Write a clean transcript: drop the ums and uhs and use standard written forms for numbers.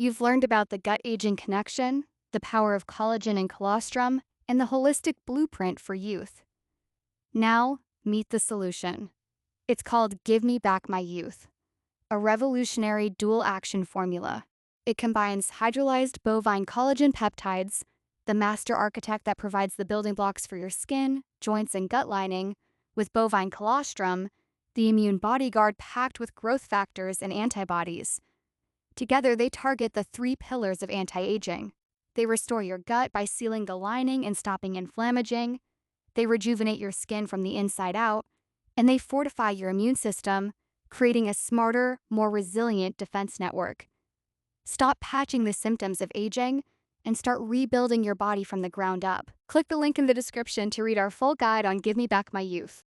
You've learned about the gut-aging connection, the power of collagen and colostrum, and the holistic blueprint for youth. Now, meet the solution. It's called Give Me Back My Youth, a revolutionary dual-action formula. It combines hydrolyzed bovine collagen peptides, the master architect that provides the building blocks for your skin, joints, and gut lining, with bovine colostrum, the immune bodyguard packed with growth factors and antibodies. Together, they target the three pillars of anti-aging. They restore your gut by sealing the lining and stopping inflammaging. They rejuvenate your skin from the inside out. And they fortify your immune system, creating a smarter, more resilient defense network. Stop patching the symptoms of aging and start rebuilding your body from the ground up. Click the link in the description to read our full guide on Give Me Back My Youth.